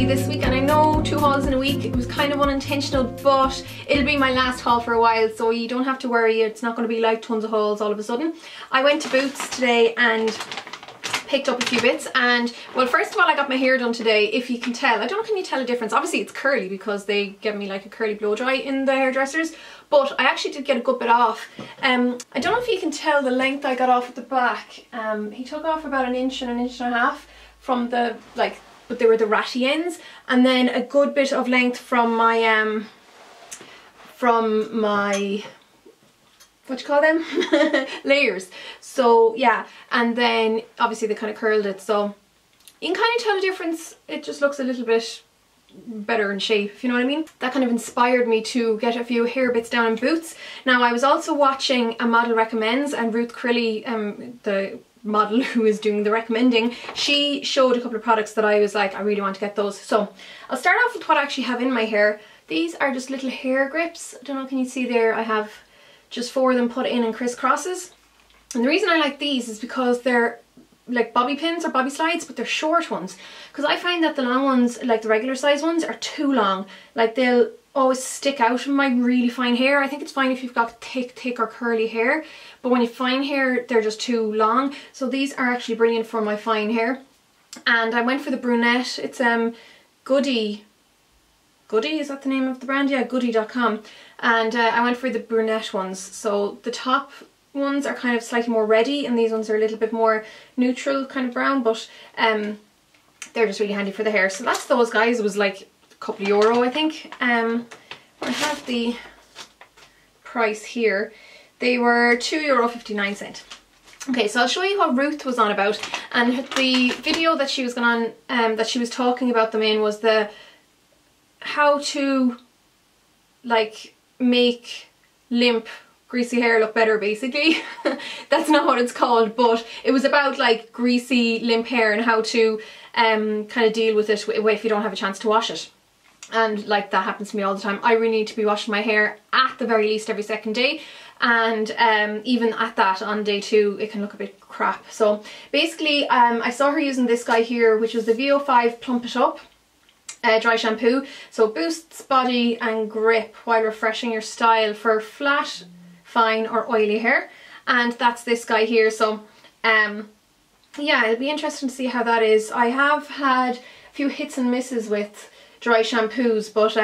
you this week, and I know 2 hauls in a week, it was kind of unintentional, but it'll be my last haul for a while, so you don't have to worry, it's not going to be like tons of hauls all of a sudden. I went to Boots today and picked up a few bits, and well, first of all, I got my hair done today. If you can tell, I don't know, can you tell a difference? Obviously it's curly because they give me like a curly blow dry in the hairdressers, but I actually did get a good bit off. I don't know if you can tell the length I got off at the back. He took off about an inch and a half from the, like, but they were the ratty ends, and then a good bit of length from my what do you call them? layers. So yeah, and then obviously they kind of curled it, so you can kind of tell the difference. It just looks a little bit better in shape, if you know what I mean. That kind of inspired me to get a few hair bits down in Boots. Now I was also watching A Model Recommends, and Ruth Crilly, the model who is doing the recommending, she showed a couple of products that I was like, I really want to get those. So I'll start off with what I actually have in my hair. These are just little hair grips. I don't know, can you see there? I have just 4 of them put in crisscrosses. And the reason I like these is because they're like bobby pins or bobby slides, but they're short ones. Because I find that the long ones, like the regular size ones, are too long. Like they'll always stick out in my really fine hair. I think it's fine if you've got thick or curly hair, but when you have fine hair, they're just too long. So these are actually brilliant for my fine hair. And I went for the Brunette. It's Goody. Goody, is that the name of the brand? Yeah, Goody.com. And I went for the Brunette ones. So the top ones are kind of slightly more reddy, and these ones are a little bit more neutral kind of brown, but they're just really handy for the hair. So that's those guys. It was like a couple of euro, I think. I have the price here. They were €2.59. Okay, so I'll show you what Ruth was on about, and the video that she was going on, that she was talking about them in, was the how to like make limp greasy hair look better, basically. That's not what it's called, but it was about like greasy limp hair and how to kind of deal with it if you don't have a chance to wash it. And like that happens to me all the time. I really need to be washing my hair at the very least every second day, and even at that, on day 2 it can look a bit crap. So basically I saw her using this guy here, which was the V05 Plump It Up dry shampoo. So boosts body and grip while refreshing your style for flat, fine or oily hair. And that's this guy here. So yeah, it'll be interesting to see how that is. I have had a few hits and misses with dry shampoos, but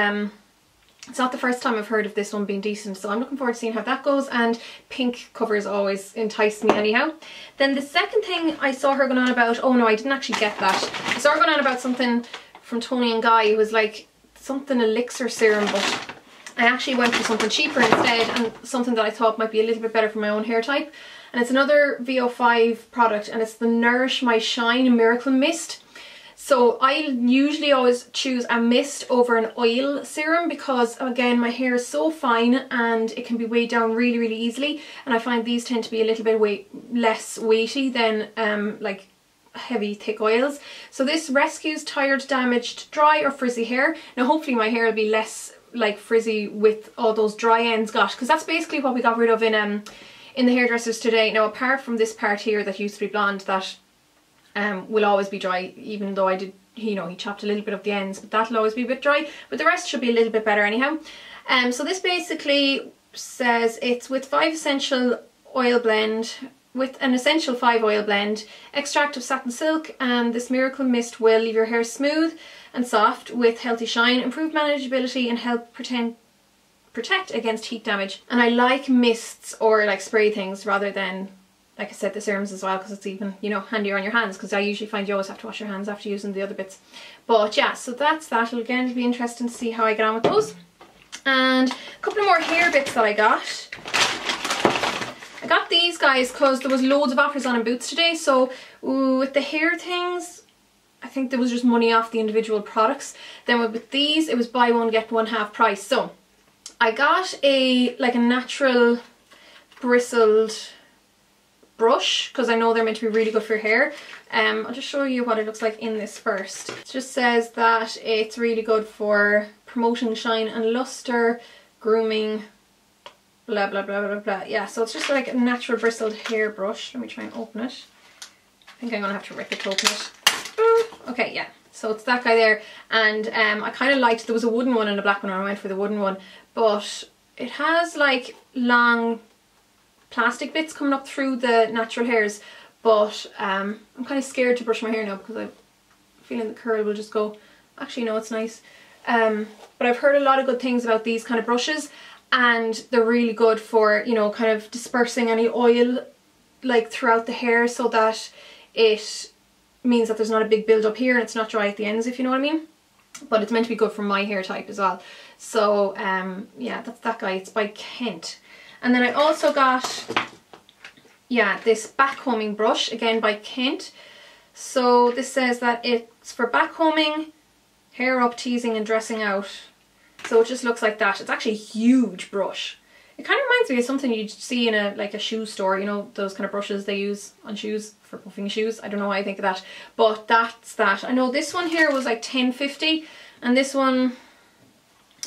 it's not the first time I've heard of this one being decent, so I'm looking forward to seeing how that goes. And pink covers always entice me anyhow. Then the second thing I saw her going on about, oh no, I didn't actually get that. I saw her going on about something from Toni and Guy. It was like something elixir serum, but I actually went for something cheaper instead, and something that I thought might be a little bit better for my own hair type. And it's another V05 product, and it's the Nourish My Shine Miracle Mist. So I usually always choose a mist over an oil serum because, again, my hair is so fine and it can be weighed down really easily, and I find these tend to be a little bit less weighty than like heavy thick oils. So this rescues tired, damaged, dry or frizzy hair. Now hopefully my hair will be less like frizzy with all those dry ends got, because that's basically what we got rid of in the hairdressers today. Now apart from this part here that used to be blonde, that will always be dry, even though I did, you know, he chopped a little bit of the ends, but that'll always be a bit dry, but the rest should be a little bit better anyhow. So this basically says it's with 5 essential oil blend, with an essential 5 oil blend, extract of satin silk, and this miracle mist will leave your hair smooth and soft with healthy shine, improve manageability and help protect against heat damage. And I like mists or like spray things rather than, like I said, the serums as well, because it's even, you know, handier on your hands, because I usually find you always have to wash your hands after using the other bits. But yeah, so that's that. Again, it'll be interesting to see how I get on with those. And a couple of more hair bits that I got. I got these guys because there was loads of offers on in Boots today. So with the hair things, I think there was just money off the individual products. Then with these, it was buy one get one half price. So I got a natural bristled brush because I know they're meant to be really good for your hair. I'll just show you what it looks like in this first. It just says that it's really good for promoting shine and luster, grooming, blah blah blah blah blah. Yeah, so it's just like a natural bristled hair brush. Let me try and open it. I think I'm gonna have to rip it to open it. Okay, yeah. So it's that guy there, and I kind of liked, there was a wooden one and a black one, and I went for the wooden one, but it has like long plastic bits coming up through the natural hairs, but I'm kind of scared to brush my hair now because I'm feeling the curl will just go. Actually no, it's nice. But I've heard a lot of good things about these kind of brushes, and they're really good for, you know, kind of dispersing any oil like throughout the hair, so that it means that there's not a big build up here and it's not dry at the ends, if you know what I mean. But it's meant to be good for my hair type as well. So yeah, that's that guy. It's by Kent. And then I also got, yeah, this backcombing brush, again by Kent. So this says that it's for backcombing, hair up, teasing and dressing out. So it just looks like that. It's actually a huge brush. It kind of reminds me of something you'd see in a like a shoe store, you know, those kind of brushes they use on shoes for puffing shoes. I don't know why I think of that, but that's that. I know this one here was like $10.50, and this one,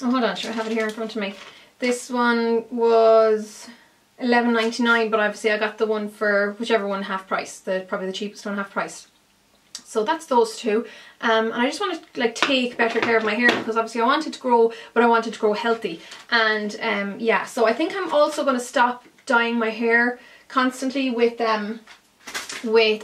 oh hold on, sure, I have it here in front of me. This one was $11.99, but obviously I got the one for whichever one half price, probably the cheapest one half price. So that's those two, and I just want to like take better care of my hair, because obviously I wanted to grow, but I wanted to grow healthy. And yeah, so I think I'm also going to stop dyeing my hair constantly with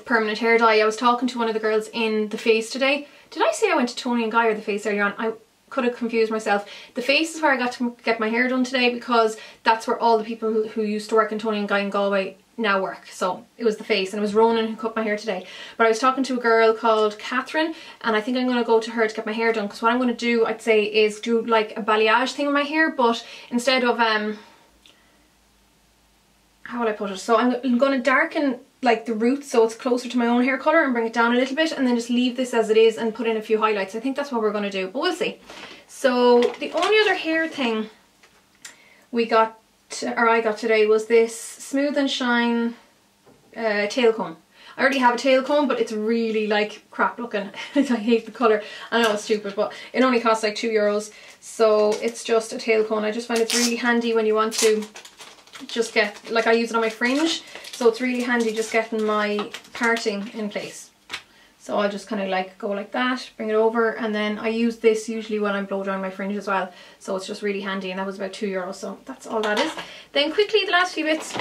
permanent hair dye. I was talking to one of the girls in the Face today. Did I say I went to Tony and Guy or the Face earlier on? I could have confused myself. The Face is where I got to get my hair done today, because that's where all the people who used to work in Tony and Guy in Galway now work. So it was the Face, and it was Ronan who cut my hair today. But I was talking to a girl called Catherine, and I think I'm going to go to her to get my hair done, because what I'm going to do, I'd say, is do like a balayage thing with my hair, but instead of how will I put it? So I'm going to darken like the roots so it's closer to my own hair colour, and bring it down a little bit, and then just leave this as it is and put in a few highlights. I think that's what we're going to do, but we'll see. So the only other hair thing we got, or I got today, was this Smooth and Shine tail comb. I already have a tail comb, but it's really like crap looking. I hate the colour. I know it's stupid, but it only costs like €2. So it's just a tail comb. I just find it's really handy when you want to just get, like I use it on my fringe, so it's really handy just getting my parting in place. So I'll just kind of like go like that, bring it over, and then I use this usually when I'm blow drying my fringe as well. So it's just really handy, and that was about €2, so that's all that is. Then quickly, the last few bits.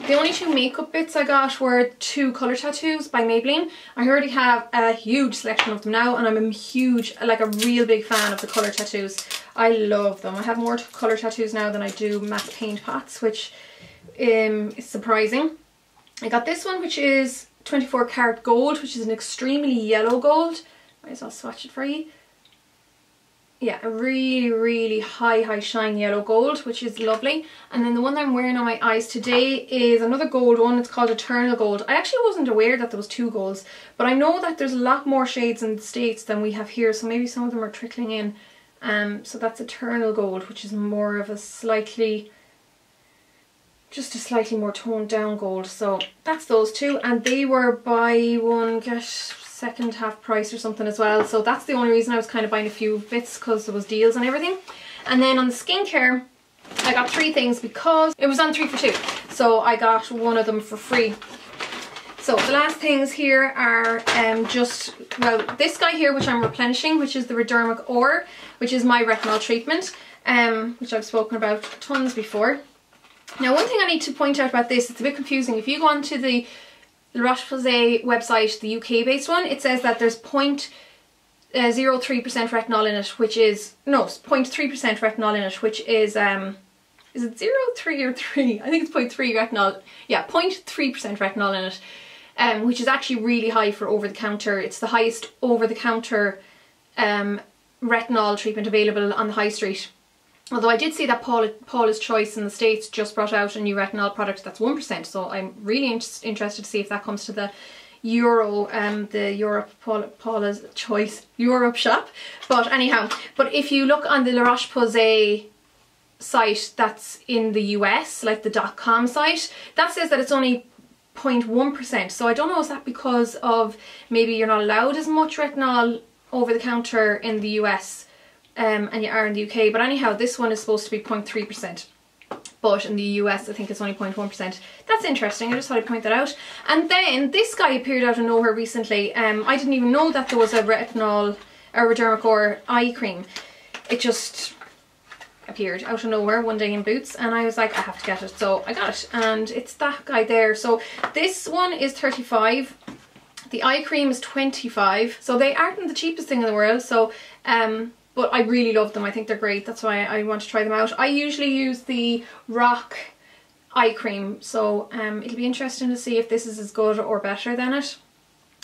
The only two makeup bits I got were 2 colour tattoos by Maybelline. I already have a huge selection of them now, and I'm a huge, like a real big fan of the colour tattoos. I love them. I have more colour tattoos now than I do matte paint pots, which is surprising. I got this one, which is 24 karat gold, which is an extremely yellow gold. Might as well swatch it for you. Yeah, a really high shine yellow gold, which is lovely. And then the one that I'm wearing on my eyes today is another gold one. It's called Eternal Gold. I actually wasn't aware that there was 2 golds, but I know that there's a lot more shades in the States than we have here, so maybe some of them are trickling in. So that's Eternal Gold, which is more of a slightly more toned down gold. So that's those 2, and they were buy one get second half price or something as well. So that's the only reason I was kind of buying a few bits, because there was deals and everything. And then on the skincare, I got 3 things because it was on 3 for 2. So I got one of them for free. So the last things here are just, well, this guy here, which I'm replenishing, which is the Redermic Ore, which is my retinol treatment, which I've spoken about tons before. Now, one thing I need to point out about this, it's a bit confusing. If you go onto the Roche-Posay website, the UK based one, it says that there's 0.03% retinol in it, which is, no, 0.3% retinol in it, which is it 0.3 or 3? I think it's 0.3 retinol. Yeah, 0.3% retinol in it, which is actually really high for over the counter. It's the highest over the counter retinol treatment available on the high street. Although I did see that Paula's Choice in the States just brought out a new retinol product that's 1%, so I'm really interested to see if that comes to the Paula's Choice Europe shop. But anyhow, but if you look on the Roche-Posay site that's in the US, like the .com site, that says that it's only 0.1%. So I don't know, is that because of maybe you're not allowed as much retinol over the counter in the US and you are in the UK, but anyhow, this one is supposed to be 0.3%. but in the US I think it's only 0.1%. That's interesting, I just thought I'd point that out. And then this guy appeared out of nowhere recently. I didn't even know that there was a Redermic or eye cream. It just appeared out of nowhere one day in Boots, and I was like, I have to get it, so I got it, and it's that guy there. So this one is 35, the eye cream is 25, so they aren't the cheapest thing in the world. So but I really love them, I think they're great, that's why I want to try them out. I usually use the Rock eye cream, so it'll be interesting to see if this is as good or better than it.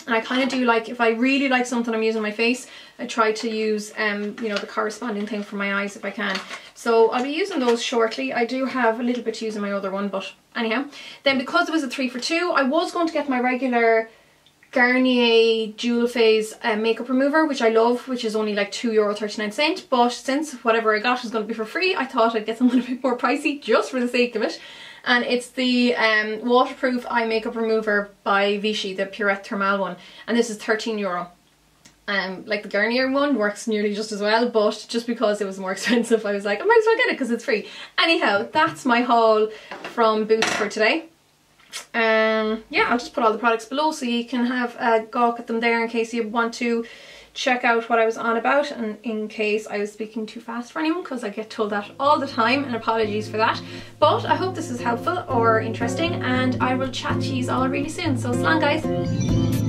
And I kind of do like, if I really like something I'm using on my face, I try to use, you know, the corresponding thing for my eyes if I can. So I'll be using those shortly. I do have a little bit to use in my other one, but anyhow. Then because it was a 3 for 2, I was going to get my regular Garnier Dual Phase makeup remover, which I love, which is only like €2.39. But since whatever I got was going to be for free, I thought I'd get something a bit more pricey just for the sake of it. And it's the waterproof eye makeup remover by Vichy, the Purete Thermal one, and this is €13. Like the Garnier one works nearly just as well, but just because it was more expensive I was like, I might as well get it because it's free. Anyhow, that's my haul from Boots for today. Yeah, I'll just put all the products below so you can have a gawk at them there in case you want to check out what I was on about, and in case I was speaking too fast for anyone, because I get told that all the time, and apologies for that. But I hope this is helpful or interesting, and I will chat to you all really soon. So, salon guys!